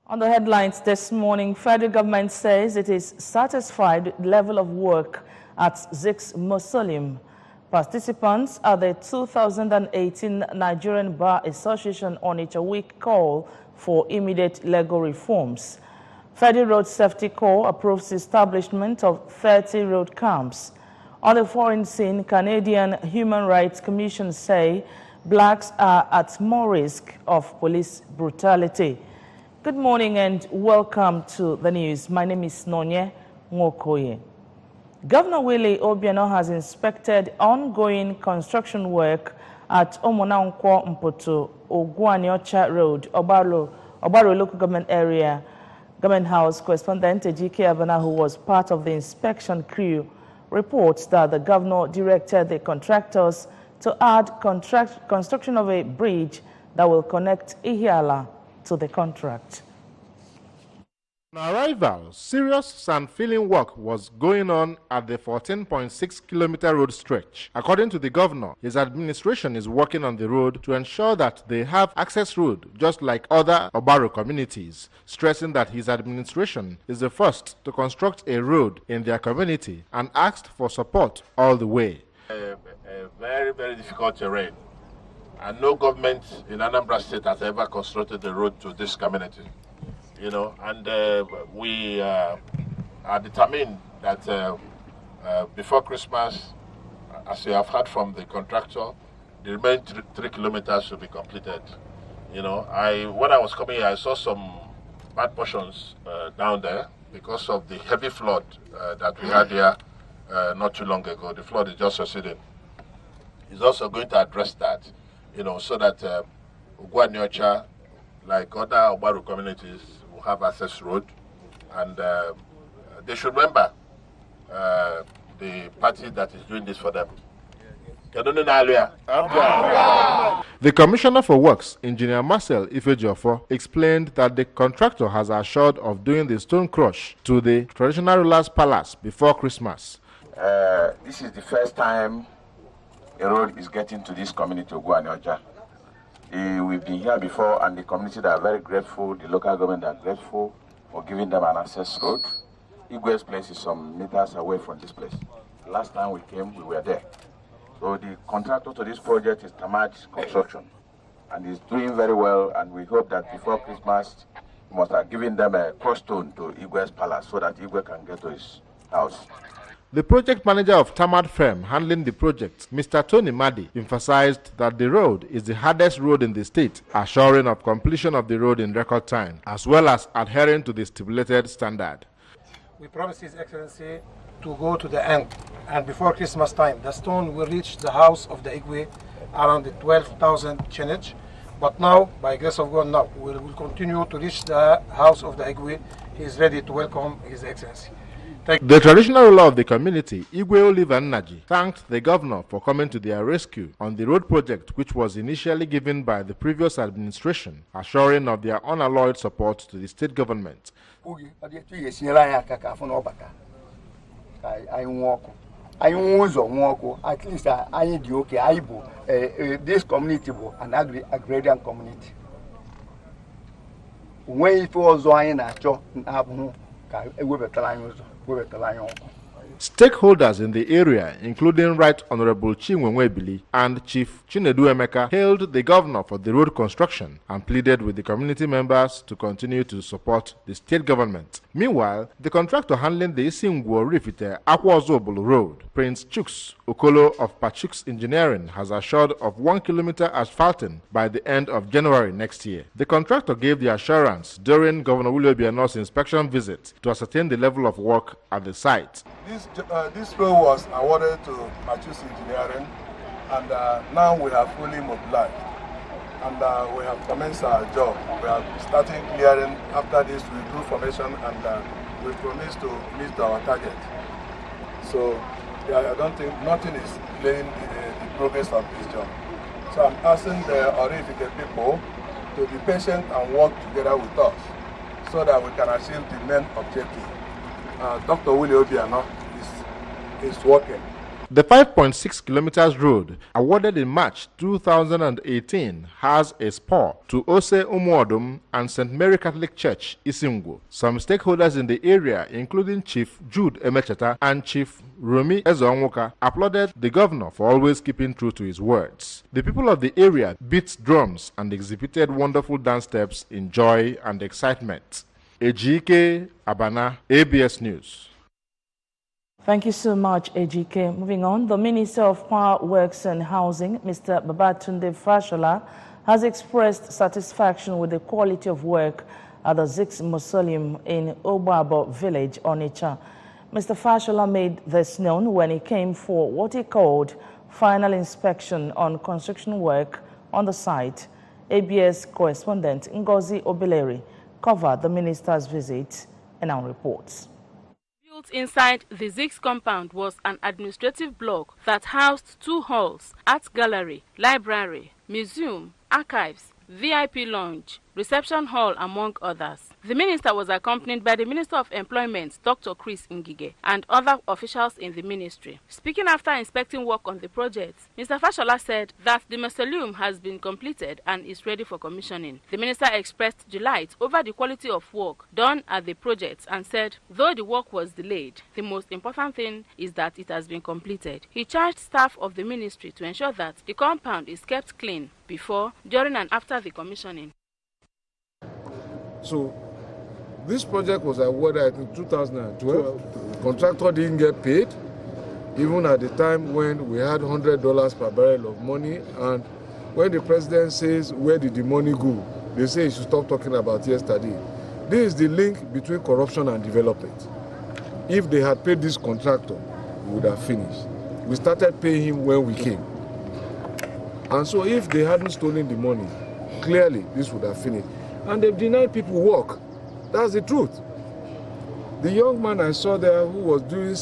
On the headlines this morning, federal government says it is satisfied with the level of work at Zik's Mausoleum. Participants at the 2018 Nigerian Bar Association Onitsha Week call for immediate legal reforms. Federal Road Safety Corps approves the establishment of 30 road camps. On the foreign scene, Canadian Human Rights Commission say blacks are at more risk of police brutality. Good morning and welcome to the news. My name is Nonye Ngokoye. Governor Willie Obiano has inspected ongoing construction work at Omonankwo Mpoto, Ogwaniocha Road, Obaro Local Government Area. Government House correspondent Ejike Abana, who was part of the inspection crew, reports that the governor directed the contractors to add construction of a bridge that will connect Ihiala to the contract. On arrival, serious sand filling work was going on at the 14.6-kilometer road stretch. According to the governor, his administration is working on the road to ensure that they have access road just like other Obaro communities, stressing that his administration is the first to construct a road in their community and asked for support all the way. A very, very difficult terrain, and no government in Anambra State has ever constructed a road to this community. You know, and we are determined that before Christmas, as you have heard from the contractor, the remaining 3 kilometers should be completed. You know, when I was coming here, I saw some bad portions down there because of the heavy flood that we had here not too long ago. The flood is just receding. He's also going to address that, you know, so that Ogwaniocha, like other Obaro communities, will have access road, and they should remember the party that is doing this for them. The Commissioner for Works, Engineer Marcel Ifejiofo, explained that the contractor has assured of doing the stone crush to the traditional ruler's palace before Christmas. This is the first time a road is getting to this community of Ogwaniocha. We've been here before, and the community are very grateful, the local government are grateful for giving them an access road. Igwe's place is some meters away from this place. The last time we came, we were there. So the contractor to this project is Tamad Construction, and he's doing very well, and we hope that before Christmas, we must have given them a crossstone to Igwe's palace so that Igwe can get to his house. The project manager of Tamad firm handling the project, Mr. Tony Madi, emphasized that the road is the hardest road in the state, assuring of completion of the road in record time, as well as adhering to the stipulated standard. We promise His Excellency to go to the end, and before Christmas time, the stone will reach the house of the Igwe around the 12,000 chenage. But now, by grace of God, now we will continue to reach the house of the Igwe. He is ready to welcome His Excellency. The traditional ruler of the community, Igwe Oliver Nnaji, thanked the governor for coming to their rescue on the road project, which was initially given by the previous administration, assuring of their unalloyed support to the state government. At least this community is an agrarian community. When it was Stakeholders in the area, including Right Honorable Chinwenwebili and Chief Chinedu Emeka, hailed the governor for the road construction and pleaded with the community members to continue to support the state government. Meanwhile, the contractor handling the Isingwo Rifite Akwozobolo Road, Prince Chuks Okolo of Pachuks Engineering, has assured of 1 kilometer asphalting by the end of January next year. The contractor gave the assurance during Governor Willie Obiano's inspection visit to ascertain the level of work at the site. This road was awarded to Pachuks Engineering, and now we have fully mobilized, and we have commenced our job. We are starting clearing. After this, we do formation, and we promise to meet our target. So I don't think nothing is delaying the progress of this job. So I'm asking the Orifike people to be patient and work together with us so that we can achieve the main objective. Dr. Willie Obiano is working. The 5.6 kilometers road, awarded in March 2018, has a spur to Ose Umuodum and St. Mary Catholic Church, Isingwo. Some stakeholders in the area, including Chief Jude Emecheta and Chief Romi Ezonwoka, applauded the governor for always keeping true to his words. The people of the area beat drums and exhibited wonderful dance steps in joy and excitement. Ejike Abana, ABS News. Thank you so much, Ejike. Moving on, the Minister of Power, Works and Housing, Mr. Babatunde Fashola, has expressed satisfaction with the quality of work at the Zix Mausoleum in Obabo village, Onitsha. Mr. Fashola made this known when he came for what he called final inspection on construction work on the site. ABS correspondent Ngozi Obileri covered the minister's visit and now reports. Built inside the Zix compound was an administrative block that housed 2 halls, art gallery, library, museum, archives, VIP lounge, reception hall, among others. The minister was accompanied by the Minister of Employment, Dr. Chris Ngige, and other officials in the ministry. Speaking after inspecting work on the project, Mr. Fashola said that the mausoleum has been completed and is ready for commissioning. The minister expressed delight over the quality of work done at the project and said, though the work was delayed, the most important thing is that it has been completed. He charged staff of the ministry to ensure that the compound is kept clean before, during and after the commissioning. So this project was awarded in 2012. Contractor didn't get paid, even at the time when we had $100 per barrel of money. And when the president says, where did the money go? They say he should stop talking about yesterday. This is the link between corruption and development. If they had paid this contractor, we would have finished. We started paying him when we came. And so if they hadn't stolen the money, clearly this would have finished. And they've denied people work. That's the truth. The young man I saw there who was doing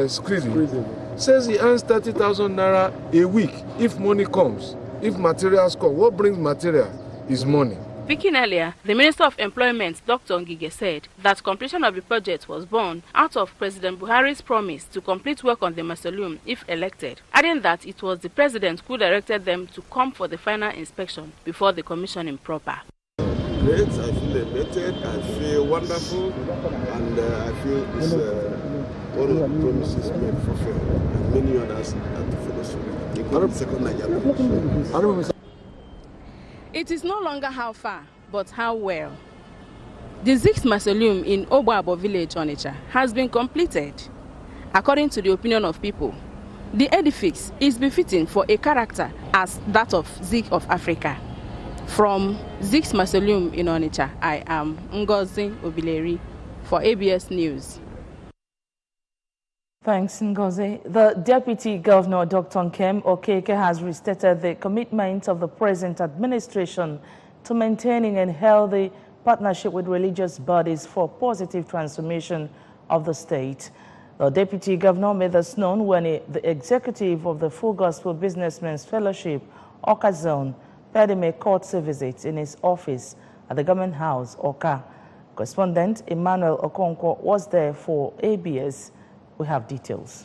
screening says he earns 30,000 naira a week if money comes, if materials come. What brings material is money. Speaking earlier, the Minister of Employment, Dr. Ngige, said that completion of the project was born out of President Buhari's promise to complete work on the mausoleum if elected, adding that it was the president who directed them to come for the final inspection before the commissioning proper. Great, I feel elated, I feel wonderful, and I feel it's one of the promises made fulfilled, and many others have to follow suit, including second Nigeria. It is no longer how far, but how well. The Zix Mausoleum in Obabo village, Onitsha, has been completed. According to the opinion of people, the edifice is befitting for a character as that of Zix of Africa. From Zix Mausoleum in Onitsha, I am Ngozi Obileri for ABS News. Thanks, Ngozi. The Deputy Governor, Dr. Nkem Okeke, has restated the commitment of the present administration to maintaining a healthy partnership with religious bodies for positive transformation of the state. The Deputy Governor made this known when the executive of the Full Gospel Businessmen's Fellowship, Oka Zone, paid him a courtesy visit in his office at the Government House, Oka. Correspondent Emmanuel Okonkwo was there for ABS. We have details.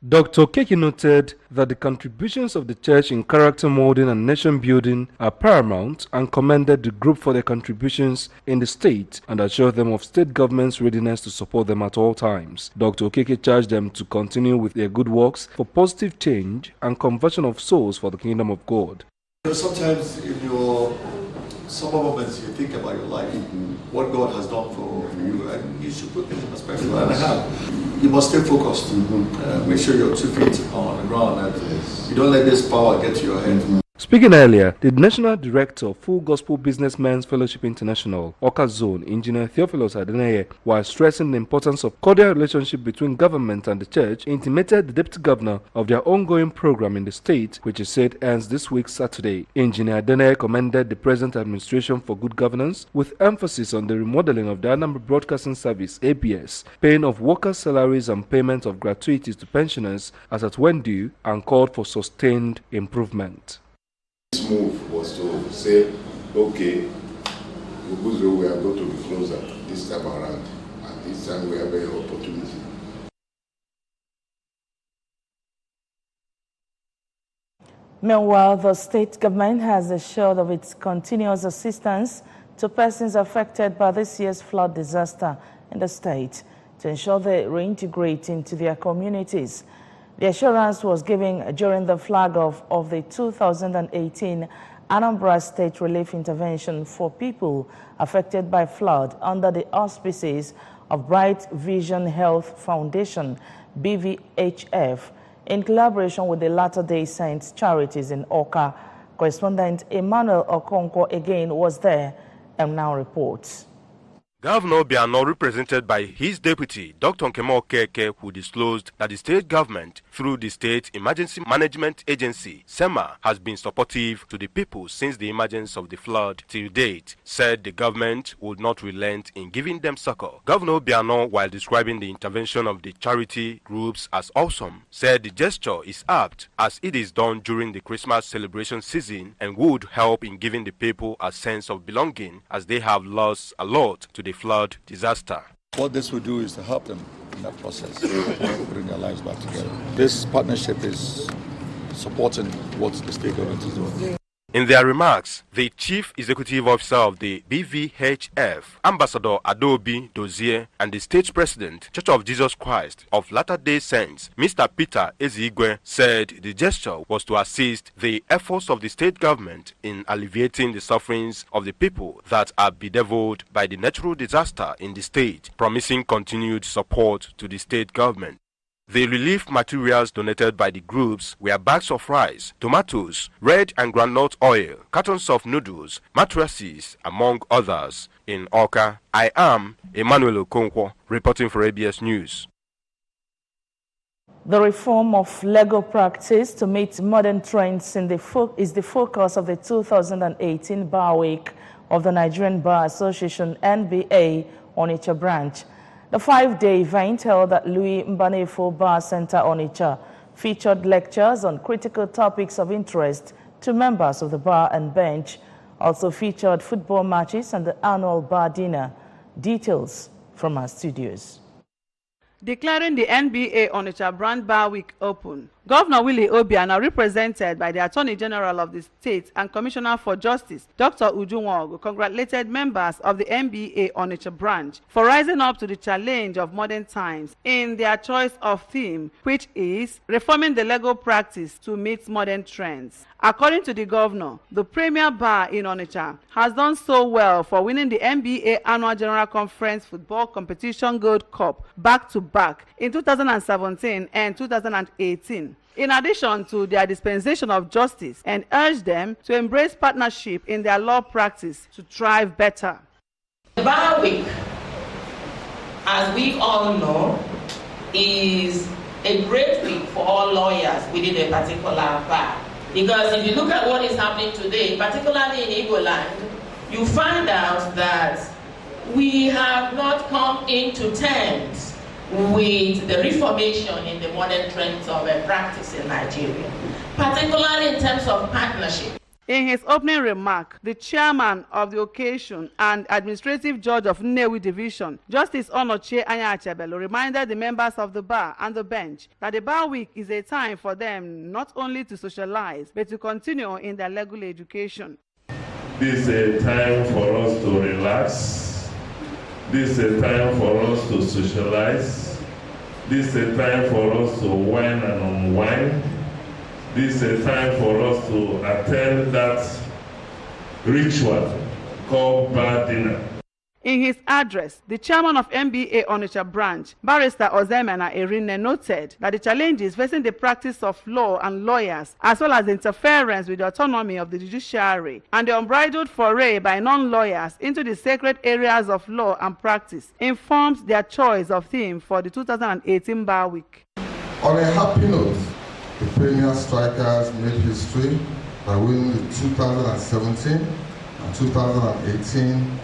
Dr. Okeke noted that the contributions of the church in character molding and nation building are paramount and commended the group for their contributions in the state and assured them of state government's readiness to support them at all times. Dr. Okeke charged them to continue with their good works for positive change and conversion of souls for the kingdom of God. Sometimes in your summer moments you think about your life, what God has done for you, and you should put things in perspective. And I have. You must stay focused. Make sure you're 2 feet on the ground and you don't let this power get to your head. Speaking earlier, the National Director of Full Gospel Businessmen's Fellowship International, Oka Zone, Engineer Theophilus Adeneye, while stressing the importance of cordial relationship between government and the church, intimated the Deputy Governor of their ongoing program in the state, which he said ends this week Saturday. Engineer Adeneye commended the present administration for good governance, with emphasis on the remodeling of the Anambra Broadcasting Service, ABS, paying of workers' salaries and payment of gratuities to pensioners as at when due, and called for sustained improvement. This move was to say, okay, we are going to be closer this time around, and this time we have an opportunity. Meanwhile, the state government has assured of its continuous assistance to persons affected by this year's flood disaster in the state to ensure they reintegrate into their communities. The assurance was given during the flag-off of the 2018 Anambra State Relief Intervention for people affected by flood under the auspices of Bright Vision Health Foundation, BVHF, in collaboration with the Latter-day Saints Charities in Oka. Correspondent Emmanuel Okonkwo again was there and now reports. Governor Obiano, represented by his deputy, Dr. Nkemo Okeke, who disclosed that the state government, through the State Emergency Management Agency, SEMA, has been supportive to the people since the emergence of the flood till date, said the government would not relent in giving them succor. Governor Obiano, while describing the intervention of the charity groups as awesome, said the gesture is apt as it is done during the Christmas celebration season and would help in giving the people a sense of belonging as they have lost a lot to the flood disaster. What this will do is to help them in that process, bring their lives back together. This partnership is supporting what the state government is doing. In their remarks, the Chief Executive Officer of the BVHF, Ambassador Adobe Dozier, and the State President, Church of Jesus Christ of Latter-day Saints, Mr. Peter Ezigwe, said the gesture was to assist the efforts of the state government in alleviating the sufferings of the people that are bedeviled by the natural disaster in the state, promising continued support to the state government. The relief materials donated by the groups were bags of rice, tomatoes, red and groundnut oil, cartons of noodles, mattresses, among others. In Oka, I am Emmanuel Okonkwo, reporting for ABS News. The reform of legal practice to meet modern trends is the focus of the 2018 Bar Week of the Nigerian Bar Association NBA Onitsha branch. The 5-day event held at Louis Mbanefo Bar Center, Onitsha, featured lectures on critical topics of interest to members of the bar and bench, also featured football matches and the annual bar dinner. Details from our studios. Declaring the NBA Onitsha Brand Bar Week open, Governor Willie Obiano, represented by the Attorney General of the State and Commissioner for Justice, Dr. Ujunwogu, congratulated members of the NBA Onitsha branch for rising up to the challenge of modern times in their choice of theme, which is reforming the legal practice to meet modern trends. According to the governor, the premier bar in Onitsha has done so well for winning the NBA Annual General Conference Football Competition Gold Cup back-to-back in 2017 and 2018. In addition to their dispensation of justice, and urged them to embrace partnership in their law practice to thrive better. The Bar Week, as we all know, is a great week for all lawyers within a particular bar. Because if you look at what is happening today, particularly in Igbo land, you find out that we have not come into terms with the reformation in the modern trends of practice in Nigeria, particularly in terms of partnership. In his opening remark, the chairman of the occasion and administrative judge of Nnewi Division, Justice Onochie Anyachebelo, reminded the members of the bar and the bench that the Bar Week is a time for them not only to socialize, but to continue in their legal education. This is a time for us to relax. This is a time for us to socialize. This is a time for us to wine and unwind. This is a time for us to attend that ritual called bar dinner. In his address, the chairman of NBA Onitsha branch, Barrister Ozemena Erine, noted that the challenges facing the practice of law and lawyers, as well as the interference with the autonomy of the judiciary and the unbridled foray by non-lawyers into the sacred areas of law and practice, informs their choice of theme for the 2018 Bar Week. On a happy note, the Premier Strikers made history by winning the 2017 and 2018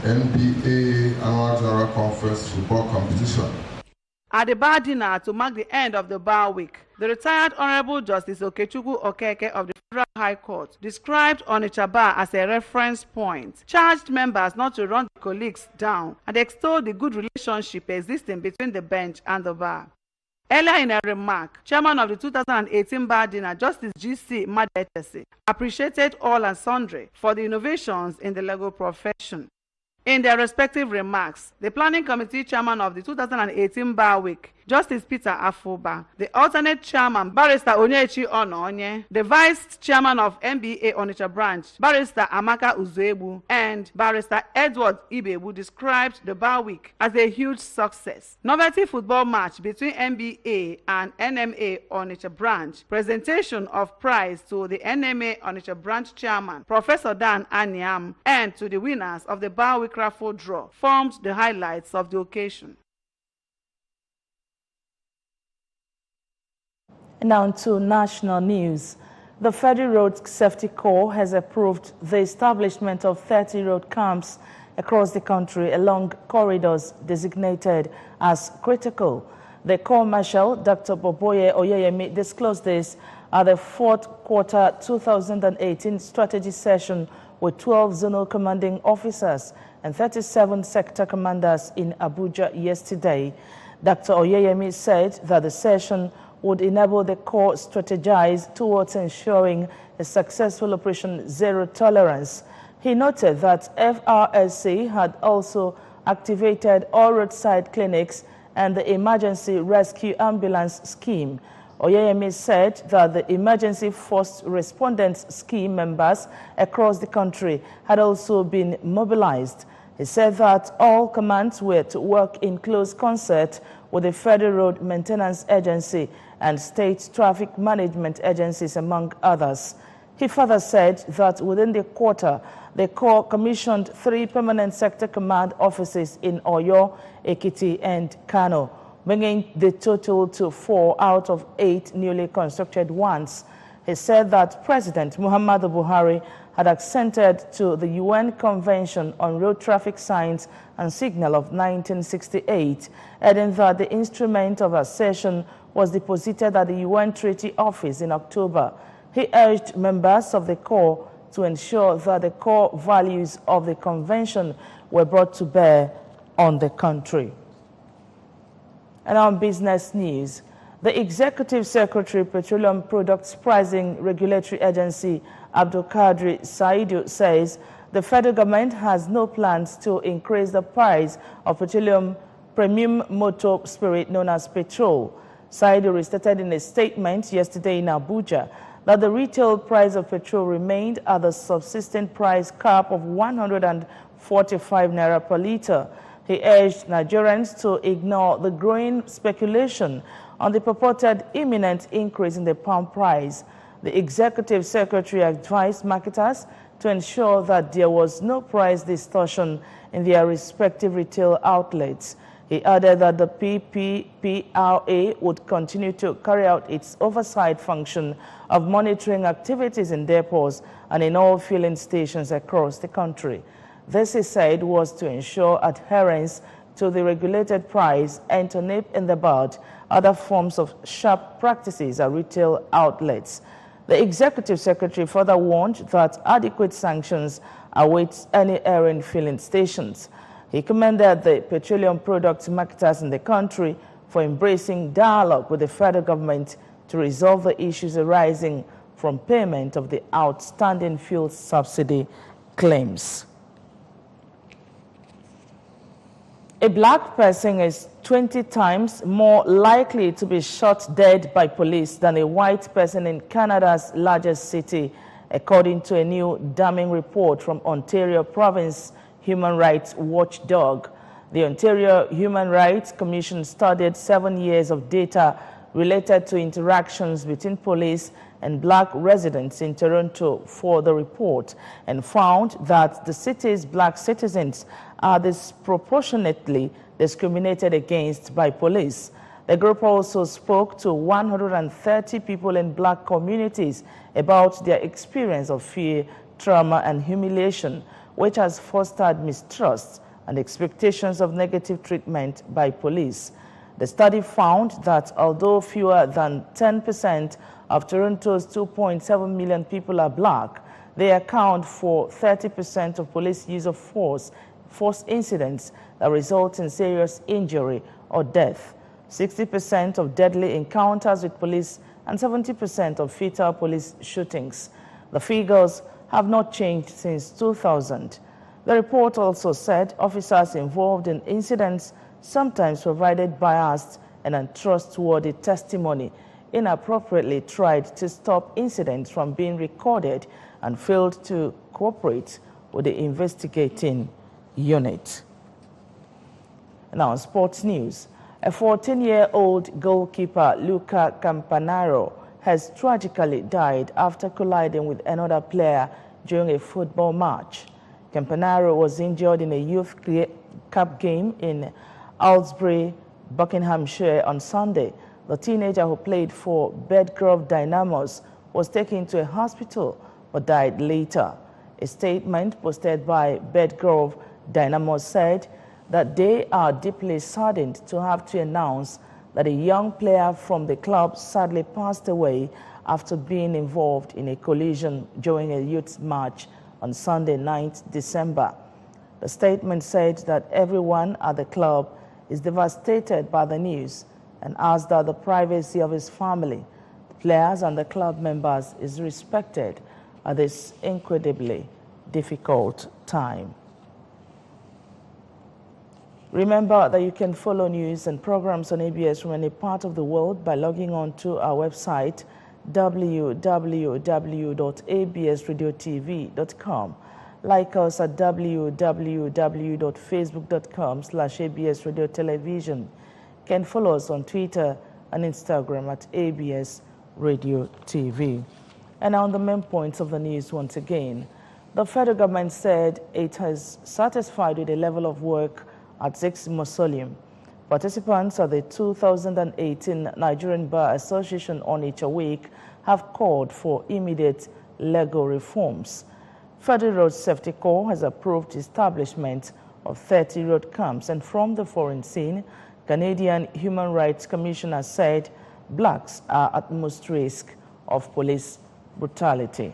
NBA Annual General Conference Football Competition. At the bar dinner to mark the end of the Bar Week, the retired Honorable Justice Okechukwu Okeke of the Federal High Court described Onitsha Bar as a reference point, charged members not to run their colleagues down, and extolled the good relationship existing between the bench and the bar. Earlier in a remark, Chairman of the 2018 bar dinner, Justice G.C. Madetesi, appreciated all and sundry for the innovations in the legal profession. In their respective remarks, the Planning Committee Chairman of the 2018 Bar Week, Justice Peter Afuba, the alternate Chairman, Barrister Onyechi Ononye, the Vice Chairman of NBA Onitsha Branch, Barrister Amaka Uzuebu, and Barrister Edward Ibebu described the Bar Week as a huge success. Novelty football match between NBA and NMA Onitsha Branch, presentation of prize to the NMA Onitsha Branch Chairman, Professor Dan Anyam, and to the winners of the Bar Week raffle draw formed the highlights of the occasion. Now to national news. The Federal Road Safety Corps has approved the establishment of 30 road camps across the country along corridors designated as critical. The Corps Marshal, Dr. Boboye Oyeyemi, disclosed this at the fourth quarter 2018 strategy session with 12 zonal commanding officers and 37 sector commanders in Abuja yesterday. Dr. Oyeyemi said that the session would enable the Corps strategize towards ensuring a successful Operation Zero Tolerance. He noted that FRSC had also activated all roadside clinics and the Emergency Rescue Ambulance Scheme. Oyeyemi said that the Emergency First Respondents Scheme members across the country had also been mobilized. He said that all commands were to work in close concert with the Federal Road Maintenance Agency and state traffic management agencies, among others. He further said that within the quarter, the Corps commissioned 3 permanent sector command offices in Oyo, Ekiti, and Kano, bringing the total to 4 out of 8 newly constructed ones. He said that President Muhammadu Buhari had assented to the UN Convention on Road Traffic Signs and Signal of 1968, adding that the instrument of accession was deposited at the UN Treaty Office in October. He urged members of the Corps to ensure that the core values of the Convention were brought to bear on the country. And on business news, the Executive Secretary, Petroleum Products Pricing Regulatory Agency, Abdul Kadri Saidu, says the federal government has no plans to increase the price of petroleum premium motor spirit known as petrol. Saidu restated in a statement yesterday in Abuja that the retail price of petrol remained at the subsistent price cap of 145 naira per litre. He urged Nigerians to ignore the growing speculation on the purported imminent increase in the palm price. The Executive Secretary advised marketers to ensure that there was no price distortion in their respective retail outlets. He added that the PPPRA would continue to carry out its oversight function of monitoring activities in depots and in all filling stations across the country. This, he said, was to ensure adherence to the regulated price and to nip in the bud other forms of sharp practices at retail outlets. The Executive Secretary further warned that adequate sanctions await any errant filling stations. He commended the petroleum products marketers in the country for embracing dialogue with the federal government to resolve the issues arising from payment of the outstanding fuel subsidy claims. A black person is 20 times more likely to be shot dead by police than a white person in Canada's largest city, according to a new damning report from Ontario Province Human Rights Watchdog. The Ontario Human Rights Commission studied 7 years of data related to interactions between police and black residents in Toronto for the report and found that the city's black citizens are disproportionately discriminated against by police. The group also spoke to 130 people in black communities about their experience of fear, trauma, and humiliation, which has fostered mistrust and expectations of negative treatment by police. The study found that although fewer than 10% of Toronto's 2.7 million people are black, they account for 30% of police use of force incidents that result in serious injury or death. 60% of deadly encounters with police and 70% of fatal police shootings. The figures have not changed since 2000. The report also said officers involved in incidents sometimes provided biased and untrustworthy testimony, inappropriately tried to stop incidents from being recorded, and failed to cooperate with the investigating unit. Now, sports news. A 14-year-old goalkeeper, Luca Campanaro, has tragically died after colliding with another player during a football match. Campanaro was injured in a Youth Cup game in Aylesbury, Buckinghamshire on Sunday. The teenager, who played for Bedgrove Dynamos, was taken to a hospital but died later. A statement posted by Bedgrove Dynamos said that they are deeply saddened to have to announce that a young player from the club sadly passed away after being involved in a collision during a youth match on Sunday, 9th December. The statement said that everyone at the club is devastated by the news and asked that the privacy of his family, the players and the club members is respected at this incredibly difficult time. Remember that you can follow news and programs on ABS from any part of the world by logging on to our website www.absradiotv.com. Like us at www.facebook.com/absradiotelevision. Can follow us on Twitter and Instagram at ABS Radio TV. And now on the main points of the news once again. The federal government said it has satisfied with the level of work at 6 mausoleum. Participants at the 2018 Nigerian Bar Association Onitsha Week have called for immediate legal reforms. Federal Road Safety Corps has approved establishment of 30 road camps, and from the foreign scene, Canadian Human Rights Commissioner said blacks are at most risk of police brutality.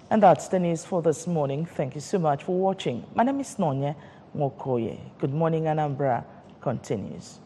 And that's the news for this morning. Thank you so much for watching. My name is Nonya Mokoye. Good morning, Anambra continues.